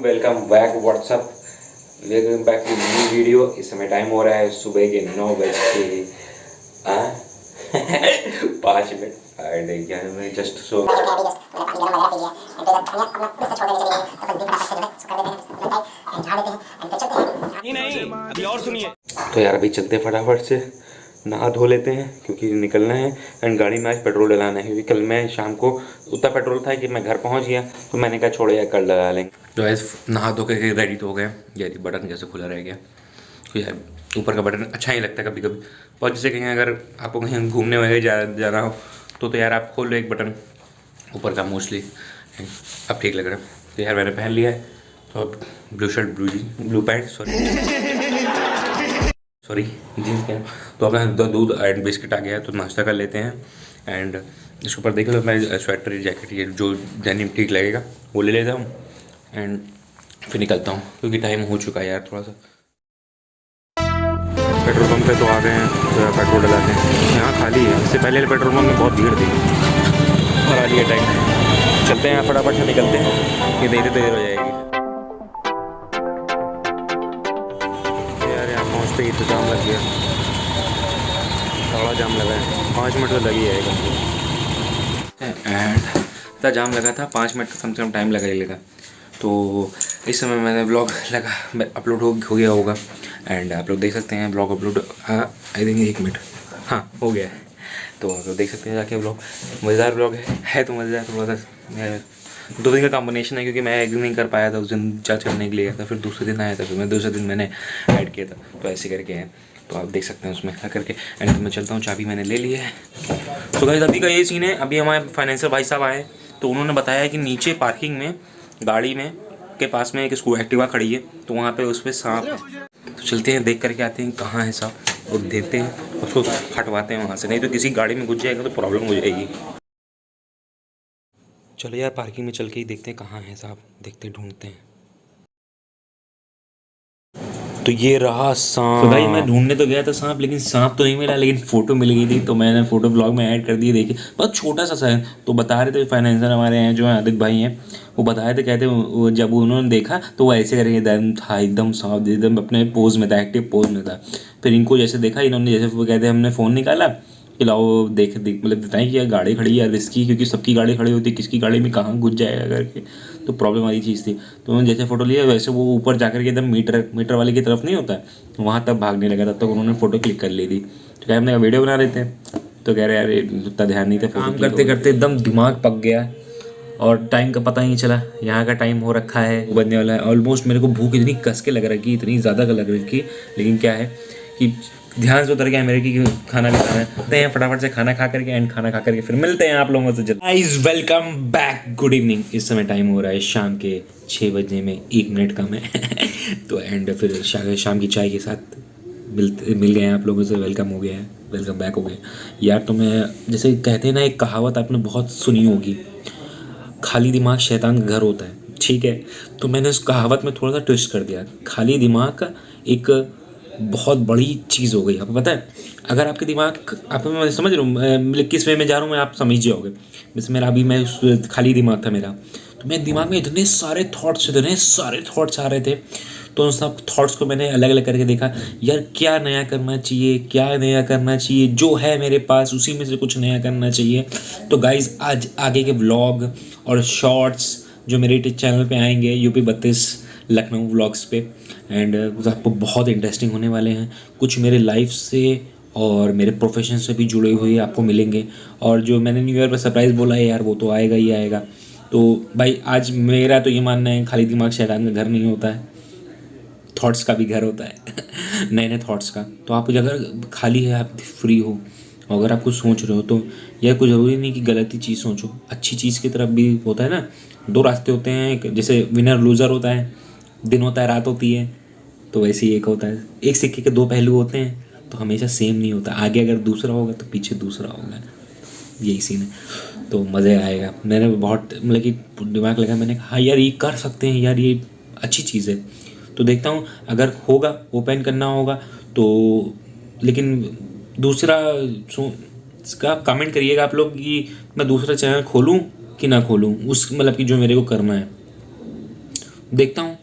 Welcome back what's up, welcome back to new video. इस समय time हो रहा है सुबह के 9:05 एंड यार मैं जस्ट सो नहीं अभी और सुनिए। तो यार अभी चलते फटाफट से नहा धो लेते हैं क्योंकि निकलना है एंड गाड़ी में आज पेट्रोल डलाना है क्योंकि कल मैं शाम को उतना पेट्रोल था कि मैं घर पहुंच गया तो मैंने कहा छोड़ो यार कल डला लेंगे। तो ऐसे नहा धो के रेडी तो हो गए यार, बटन जैसे खुला रह गया तो यार ऊपर का बटन अच्छा ही लगता है कभी कभी। और जैसे कहीं अगर आपको कहीं घूमने वगैरह जाना हो तो यार आप खोल लो एक बटन ऊपर का मोस्टली, अब ठीक लग रहा है। तो यार मैंने पहन लिया है तो अब blue shirt blue pant sorry jeans पहन। तो अपना दूध एंड बिस्किट आ गया है तो नाश्ता कर लेते हैं एंड इसके ऊपर देख लो मैं स्वेटर जैकेट ये जो डेनिम ठीक लगेगा वो ले लेता हूँ एंड फिर निकलता हूँ क्योंकि टाइम हो चुका है यार थोड़ा सा। पेट्रोल पंप पे तो आ गए हैं तो पेट्रोल डलाते हैं, यहाँ खाली है। इससे पहले पेट्रोल पंप में बहुत भीड़ थी और आ लिया टाइम। चलते हैं फटाफट से निकलते हैं कि देर हो जाएगी यार। यहाँ पहुँचते ही तो जाम लग गया, थोड़ा जाम लगा है, 5 मिनट तो लग ही जाएगा एंड इतना जाम लगा था 5 मिनट का कम से कम टाइम लगा ही लगा। तो इस समय मैंने ब्लॉग अपलोड हो गया होगा एंड आप लोग देख सकते हैं blog upload I think 1 minute हाँ हो गया है। तो आप लोग देख सकते हैं जाके ब्लॉग, मज़ेदार ब्लॉग है तो मज़ेदार। थोड़ा सा 2 दिन का कॉम्बिनेशन है क्योंकि मैं एक दिन नहीं कर पाया था, उस दिन चार्ज करने के लिए गया था, फिर दूसरे दिन आया था, फिर मैं दूसरे दिन मैंने ऐड किया था तो ऐसे करके है। तो आप देख सकते हैं उसमें क्या करके एंड मैं चलता हूँ, चाबी मैंने ले ली है। तो गाइस अभी का ये सीन है, अभी हमारे फाइनेंशियल भाई साहब आए तो उन्होंने बताया कि नीचे पार्किंग में गाड़ी में के पास में एक एक्टिवा खड़ी है तो वहाँ पे उस पर सांप। तो चलते हैं देख करके आते हैं कहाँ है सांप और देखते हैं उसको हटवाते हैं वहाँ से, नहीं तो किसी गाड़ी में घुस जाएगा तो प्रॉब्लम हो जाएगी। चलो यार पार्किंग में चल के ही देखते हैं कहाँ है सांप, देखते ढूंढते हैं। तो ये रहा सांप। तो भाई मैं ढूंढने तो गया था सांप लेकिन सांप तो नहीं मिला, लेकिन फ़ोटो मिल गई थी तो मैंने फ़ोटो ब्लॉग में ऐड कर दी। देखिए बहुत छोटा सा है। तो बता रहे थे फाइनेंसर हमारे हैं जो आदित्य भाई हैं, वो बता रहे थे, कहते जब उन्होंने देखा तो वो ऐसे करके एकदम था, एकदम सांप एकदम अपने पोज में था, एक्टिव पोज में था। फिर इनको जैसे देखा इन्होंने, जैसे वो कहते हमने फ़ोन निकाला कि लाओ देख मतलब बताएं कि यार गाड़ी खड़ी है रिस्की, क्योंकि सबकी गाड़ी खड़ी होती है, किसकी गाड़ी में कहाँ घुस जाएगा करके, तो प्रॉब्लम वाली चीज़ थी। तो उन्होंने जैसे फ़ोटो लिया वैसे वो ऊपर जाकर के एकदम मीटर वाले की तरफ नहीं होता है वहाँ तक भागने लगा, तब तक उन्होंने फ़ोटो क्लिक कर ली थी। तो क्या हमने वीडियो बना लेते हैं, तो कह रहे यार इतना ध्यान नहीं था। काम करते करते एकदम दिमाग पक गया और टाइम का पता ही नहीं चला। यहाँ का टाइम हो रखा है बनने वाला है ऑलमोस्ट। मेरे को भूख इतनी कस के लग रही, इतनी ज़्यादा लग रही, लेकिन क्या है कि ध्यान से उतर गया मेरे की खाना भी खाना है। तो फटाफट से खाना खा करके एंड खाना खा करके फिर मिलते हैं आप लोगों से जल्द। Guys welcome back, good evening. इस समय टाइम हो रहा है शाम के 6 बजने में 1 मिनट कम है तो एंड फिर शाम की चाय के साथ मिल गए हैं आप लोगों से, वेलकम हो गया है, वेलकम बैक हो गया यार। तो मैं जैसे कहते हैं ना, एक कहावत आपने बहुत सुनी होगी, खाली दिमाग शैतान का घर होता है, ठीक है। तो मैंने उस कहावत में थोड़ा सा ट्विस्ट कर दिया, खाली दिमाग एक बहुत बड़ी चीज़ हो गई। आपको पता है अगर आपके दिमाग, आप मैं समझ रहा हूँ किस वे में जा रहा हूँ मैं, आप समझ जाओगे। जैसे मेरा अभी मैं खाली दिमाग था मेरा, तो मेरे दिमाग में इतने सारे थॉट्स आ रहे थे। तो उन सब थॉट्स को मैंने अलग अलग करके देखा, यार क्या नया करना चाहिए, जो है मेरे पास उसी में से कुछ नया करना चाहिए। तो गाइज़ आज आगे के व्लॉग और शॉर्ट्स जो मेरे चैनल पे आएंगे यूपी 32 लखनऊ व्लॉग्स पे एंड आपको बहुत इंटरेस्टिंग होने वाले हैं। कुछ मेरे लाइफ से और मेरे प्रोफेशन से भी जुड़े हुए आपको मिलेंगे। और जो मैंने न्यू ईयर पर सरप्राइज़ बोला है यार, वो तो आएगा ही आएगा। तो भाई आज मेरा तो ये मानना है खाली दिमाग शैतान का घर नहीं होता है, थॉट्स का भी घर होता है नए नए थॉट्स का। तो आप अगर खाली है, आप फ्री हो, अगर आप कुछ सोच रहे हो तो यह कोई ज़रूरी नहीं कि गलत ही चीज़ सोचो, अच्छी चीज़ की तरफ भी होता है ना। 2 रास्ते होते हैं, जैसे विनर लूज़र होता है, दिन होता है रात होती है, तो वैसे ही एक होता है, एक सिक्के के 2 पहलू होते हैं, तो हमेशा सेम नहीं होता। आगे अगर दूसरा होगा तो पीछे दूसरा होगा, यही सीन है। तो मज़े आएगा। मैंने बहुत मतलब कि दिमाग लगा, मैंने कहा हाँ यार ये कर सकते हैं यार, ये अच्छी चीज़ है। तो देखता हूँ अगर होगा, ओपन करना होगा तो। लेकिन दूसरा इसका कमेंट करिएगा आप लोग कि मैं दूसरा चैनल खोलूँ कि ना खोलूँ, उस मतलब कि जो मेरे को करना है देखता हूँ।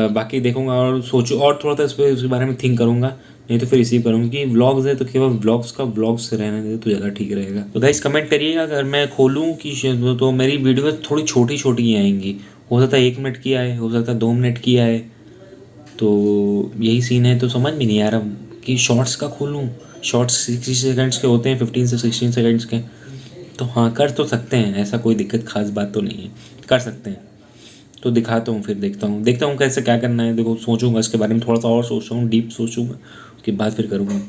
बाकी देखूँगा और सोचूँ और थोड़ा सा इस पर उसके बारे में थिंक करूँगा, नहीं तो फिर इसी करूँगा कि व्लॉग्स है तो केवल व्लॉग्स का व्लॉग्स रहने दे तो ज़्यादा ठीक रहेगा। तो गाइस कमेंट करिएगा अगर मैं खोलूँ कि तो मेरी वीडियो थोड़ी छोटी छोटी ही आएंगी। हो सकता है 1 मिनट की आए, हो सकता है 2 मिनट की आए, तो यही सीन है। तो समझ में नहीं आ रहा कि शॉर्ट्स का खोलूँ। शॉर्ट्स 60 सेकंड्स के होते हैं, 15 से 16 सेकंड्स के। तो हाँ कर तो सकते हैं, ऐसा कोई दिक्कत खास बात तो नहीं है, कर सकते हैं। तो दिखाता हूँ, फिर देखता हूँ कैसे क्या करना है। देखो सोचूंगा इसके बारे में, थोड़ा सा और सोच रहा हूँ, डीप सोचूंगा, उसके बाद फिर करूँगा।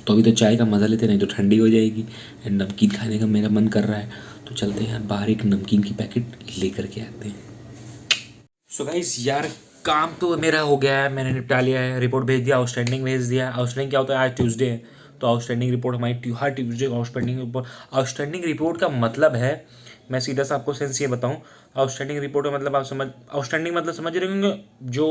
तो अभी तो चाय का मज़ा लेते, नहीं तो ठंडी हो जाएगी। एंड नमकीन खाने का मेरा मन कर रहा है, तो चलते हैं यार बाहर एक नमकीन की पैकेट लेकर के आते हैं। सो गाइस यार काम तो मेरा हो गया है, मैंने निपटा लिया है, रिपोर्ट भेज दिया, आउटस्टैंडिंग भेज दिया। आउटस्टैंडिंग क्या होता है, आज ट्यूसडे है तो आउटस्टैंडिंग रिपोर्ट हमारी हर Tuesday outstanding report. Outstanding report का मतलब है, मैं सीधा सा आपको सेंस ये बताऊं, आउटस्टैंडिंग रिपोर्ट का मतलब आप समझ, आउटस्टैंडिंग मतलब समझ रहे होंगे, जो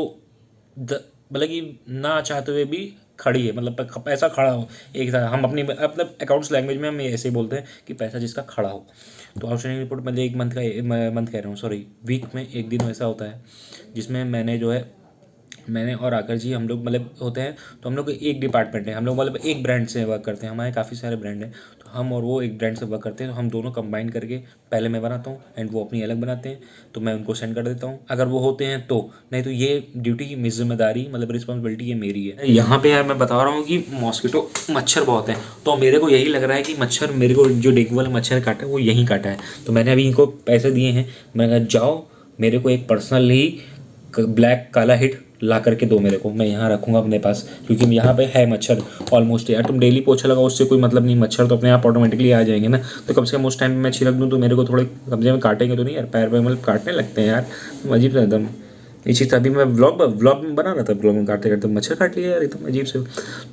मतलब कि ना चाहते हुए भी खड़ी है, मतलब पैसा खड़ा हो एक साथ। हम अपनी मतलब अकाउंट्स लैंग्वेज में हम ऐसे बोलते हैं कि पैसा जिसका खड़ा हो। तो आउटस्टैंडिंग रिपोर्ट मतलब एक मंथ कह रहा हूँ सॉरी, वीक में एक दिन ऐसा होता है जिसमें मैंने जो है, मैंने और आकर जी हम लोग मतलब होते हैं, तो हम लोग एक डिपार्टमेंट है, हम लोग मतलब एक ब्रांड से वर्क करते हैं, हमारे काफ़ी सारे ब्रांड हैं, तो हम और वो एक ब्रांड से वर्क करते हैं। तो हम दोनों कंबाइन करके पहले मैं बनाता हूँ एंड वो अपनी अलग बनाते हैं, तो मैं उनको सेंड कर देता हूँ अगर वो होते हैं तो, नहीं तो ये ड्यूटी की जिम्मेदारी मतलब रिस्पॉन्सिबिलिटी ये मेरी है। यहाँ पे यार मैं बता रहा हूँ कि मॉस्किटो मच्छर बहुत है, तो मेरे को यही लग रहा है कि मच्छर मेरे को जो डेंगू वाला मच्छर काटा है वो यहीं काटा है। तो मैंने अभी इनको पैसे दिए हैं, मैं कहा जाओ मेरे को एक पर्सनल ही ब्लैक काला हिट ला करके दो मेरे को, मैं यहाँ रखूँगा अपने पास, क्योंकि यहाँ पे है मच्छर ऑलमोस्ट। यार तुम डेली पोछा लगाओ उससे कोई मतलब नहीं, मच्छर तो अपने आप ऑटोमेटिकली आ जाएंगे ना। तो कम से कम उस टाइम में मैं छिड़क दूँ तो मेरे को थोड़े कम से कम काटेंगे तो नहीं यार, पैर पे मतलब काटने लगते हैं यार, अजीब सा एकदम। ये चीज़ अभी मैं व्लॉग में बना रहा था, व्लॉग में काटते काटते मच्छर काट लिया यार एकदम अजीब से।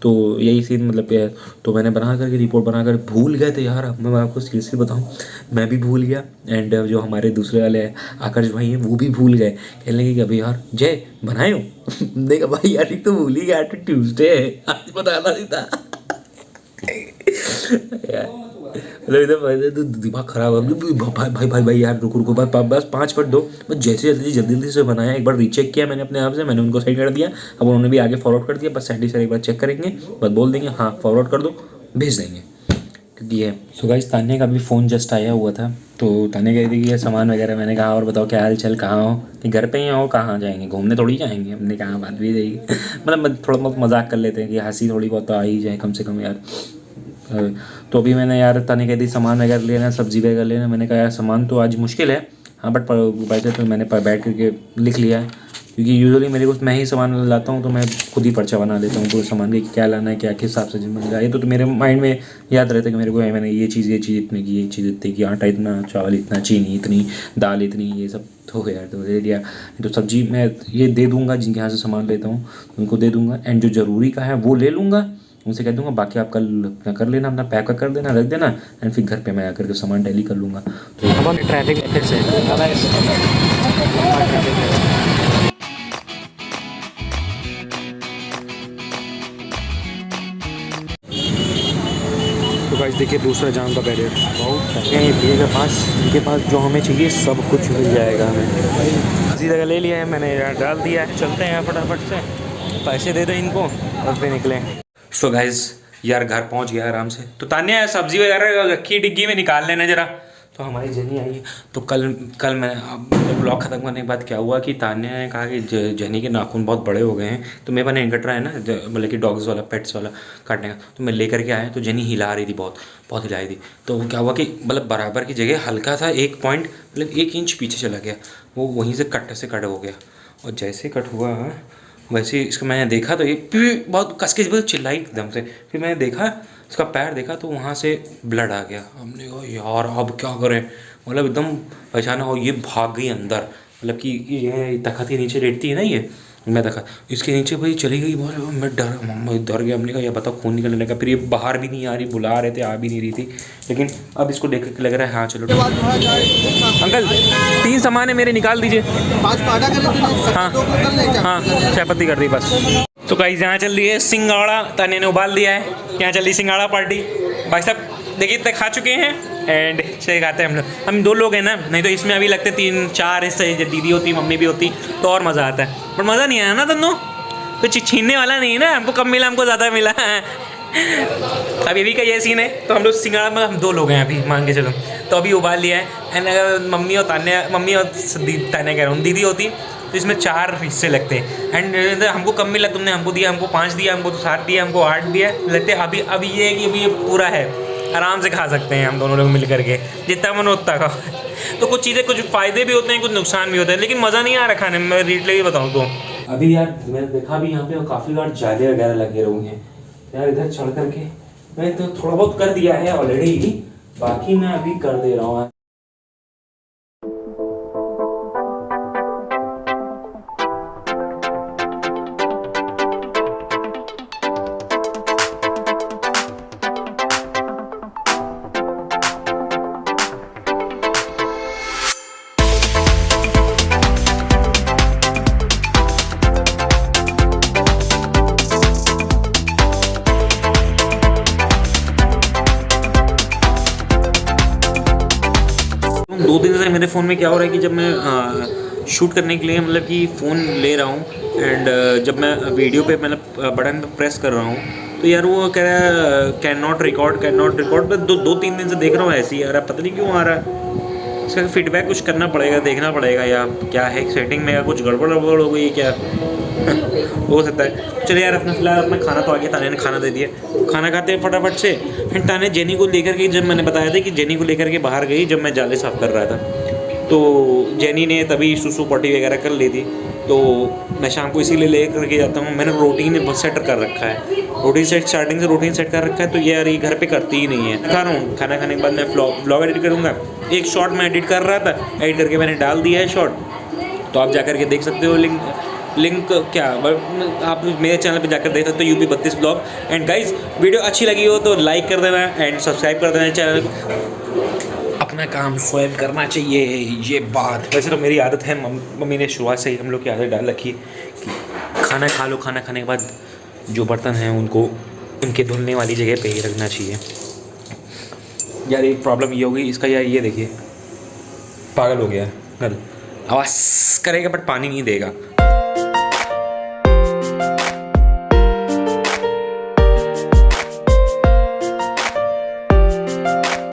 तो यही सीन मतलब क्या है, तो मैंने बना करके रिपोर्ट बना कर भूल गए थे यार। अब मैं आपको सीरियसली बताऊँ, मैं भी भूल गया एंड जो हमारे दूसरे वाले आकर्ष भाई हैं वो भी भूल गए। कहने लगे कि अभी यार जय बनाए हो देखा भाई यार तो भूल ही गया, तो ट्यूसडे है आज बताना नहीं था मतलब इधर दिमाग खराब है भाई भाई भाई यार रुको बस 5 मिनट दो। बस जैसे जल्दी से बनाया, एक बार रीचेक किया मैंने अपने आप से, मैंने उनको सेंड कर दिया, अब उन्होंने भी आगे फॉरवर्ड कर दिया। बस सैंडी सर एक बार चेक करेंगे, बस बोल देंगे हाँ फॉरवर्ड कर दो, भेज देंगे, क्योंकि ये। सो गाइस तान्या का भी फ़ोन जस्ट आया हुआ था, तो तान्या कह रही थी कि ये सामान वगैरह, मैंने कहा और बताओ क्या हाल चाल, कहाँ हो, कि घर पे ही हो, कहाँ जाएंगे, घूमने थोड़ी जाएंगे। हमने कहा बात भी जाएगी मतलब थोड़ा बहुत मजाक कर लेते हैं कि हंसी थोड़ी बहुत तो आ ही जाए कम से कम यार। तो अभी मैंने यार तान्या कहती सामान वगैरह लेना, सब्जी वगैरह लेना, मैंने कहा यार सामान तो आज मुश्किल है हाँ, बट वैसे तो मैंने बैठ करके लिख लिया है, क्योंकि यूजुअली मेरे को मैं ही सामान लाता हूँ, तो मैं खुद ही पर्चा बना लेता हूँ पूरे सामान के क्या लाना है, क्या किस हिसाब से जिम्मेदारी है। तो मेरे माइंड में याद रहता है कि मेरे को मैंने ये चीज़ इतने की, ये चीज़ इतने की, आटा इतना, चावल इतना, चीनी इतनी, दाल इतनी, ये सब तो यार तो दे दिया। तो सब्जी मैं ये दे दूँगा, जिनके यहाँ से सामान लेता हूँ उनको दे दूँगा, एंड जो ज़रूरी का है वो ले लूँगा, उनसे कह दूँगा बाकी आप कल कर लेना, अपना पैक कर देना, रख देना, एंड फिर घर पे मैं आकर के सामान डेली कर लूँगा। तो अब ट्रैफिक फिर से तो गाइस देखिए दूसरा जाम का बैरियर बहुत है के पास, इनके पास जो हमें चाहिए सब कुछ मिल जाएगा हमें। इसी जगह ले लिया है मैंने, यार डाल दिया है, चलते हैं यहाँ फटाफट से, पैसे दे दो इनको और फिर निकलें। सो गाइस यार घर पहुँच गया आराम से। तो तान्या सब्जी वगैरह रखी डिग्गी में, निकाल लेना जरा। तो हमारी जनी आई है, तो कल मैं ब्लॉग ख़त्म करने के बाद क्या हुआ कि तान्या ने कहा कि जनी के नाखून बहुत बड़े हो गए हैं, तो मेरे पास नेल कटर है ना, मतलब कि डॉग्स वाला पेट्स वाला काटने का, तो मैं लेकर के आया। तो जनी हिला रही थी, बहुत हिलाई थी। तो क्या हुआ कि मतलब बराबर की जगह हल्का था 1 पॉइंट मतलब 1 इंच पीछे चला गया, वो वहीं से कट हो गया। और जैसे कट हुआ वैसे इसको मैंने देखा तो ये बहुत कस के चिल्लाई एकदम से। फिर मैंने देखा इसका पैर देखा तो वहाँ से ब्लड आ गया। हमने कहा यार अब क्या करें, मतलब एकदम पहचाना हो, ये भाग गई अंदर, मतलब कि ये तखत के नीचे लेटती है ना ये, मैं देखा इसके नीचे भाई चली गई। बहुत मैं डर गया, हमने कहा यह बताओ खून निकलने लगा। फिर ये बाहर भी नहीं आ रही, बुला रहे थे आ भी नहीं रही थी, लेकिन अब इसको देख के लग रहा है हाँ चलो। अंकल 3 सामान है मेरे, निकाल दीजिए। हाँ हाँ चाय पत्ती कर दी बस। तो गाइस यहाँ चल रही है सिंगाड़ा, तान्या ने उबाल दिया है, यहाँ चल रही सिंगाड़ा पार्टी। भाई साहब देखिए इतने खा चुके हैं एंड चले खाते हैं हम 2 लोग हैं ना, नहीं तो इसमें अभी लगते 3-4 इससे दीदी होती मम्मी भी होती तो और मज़ा आता है, पर मज़ा नहीं आया ना दोनों, कुछ छीनने वाला नहीं है ना, हमको कम मिला हमको ज़्यादा मिला। अब ये भी का ये सीन है, तो हम लोग सिंगाड़ा में हम 2 लोग हैं अभी मान के चलो, तो अभी उबाल लिया है एंड अगर मम्मी और तान्या कह रहा हूँ दीदी होती तो इसमें 4 हिस्से लगते हैं एंड हमको कम मिला, तुमने हमको दिया, हमको 5 दिया, हमको 7 दिया, हमको 8 दिया लगते। अभी ये है कि अभी ये पूरा है, आराम से खा सकते हैं हम दोनों लोग मिल करके, जितना मन उतना खाओ। तो कुछ चीज़ें कुछ फ़ायदे भी होते हैं, कुछ नुकसान भी होते हैं, लेकिन मज़ा नहीं आ रहा खाने में, मैं रिटली बताऊँ तो। अभी यार मैंने देखा भी यहाँ पे काफ़ी बार जाले वगैरह लगे हुए हैं यार, इधर चढ़ करके मैंने तो थोड़ा बहुत कर दिया है ऑलरेडी, बाकी मैं अभी कर दे रहा हूँ। दो दिन से मेरे फ़ोन में क्या हो रहा है कि जब मैं शूट करने के लिए मतलब कि फ़ोन ले रहा हूँ एंड जब मैं वीडियो पे मतलब बटन पे प्रेस कर रहा हूँ तो यार वो कह रहा है कैन नॉट रिकॉर्ड। मैं 2-3 दिन से देख रहा हूँ ऐसे ही आ रहा है, पता नहीं क्यों आ रहा है। इसका फीडबैक कुछ करना पड़ेगा, देखना पड़ेगा या क्या है सेटिंग में, या कुछ गड़बड़ हो गई क्या हो सकता है। चलिए यार अपना फिलहाल अपना खाना तो आ गया, ताने ने खाना दे दिया, खाना खाते हैं फटाफट से। फिर ताने जेनी को लेकर के, जब मैंने बताया था कि जेनी को लेकर के बाहर गई जब मैं जाले साफ़ कर रहा था, तो जेनी ने तभी सुसु पॉटी वगैरह कर ली थी, तो मैं शाम को इसीलिए ले करके जाता हूँ। मैंने रूटीन सेट कर रखा है, स्टार्टिंग से रूटीन सेट कर रखा है, तो ये यार ये घर पे करती ही नहीं है। खा रहा हूँ, खाना खाने के बाद मैं व्लॉग एडिट करूँगा। एक शॉर्ट मैं एडिट कर रहा था, एडिट करके मैंने डाल दिया है शॉर्ट, तो आप जा करके देख सकते हो। लिंक क्या आप मेरे चैनल पे जाकर देख सकते हो, UP 32 blog. And guys video अच्छी लगी हो तो लाइक कर देना एंड सब्सक्राइब कर देना चैनल को। अपना काम स्वयं करना चाहिए, ये बात वैसे तो मेरी आदत है, मम्मी ने शुरुआत से ही हम लोग की आदत डाल रखी कि खाना खा लो, खाना खाने के बाद जो बर्तन हैं उनको उनके धुलने वाली जगह पे ही रखना चाहिए। यार एक प्रॉब्लम ये हो गई इसका, यार ये देखिए पागल हो गया, आवाज़ करेगा बट पानी नहीं देगा।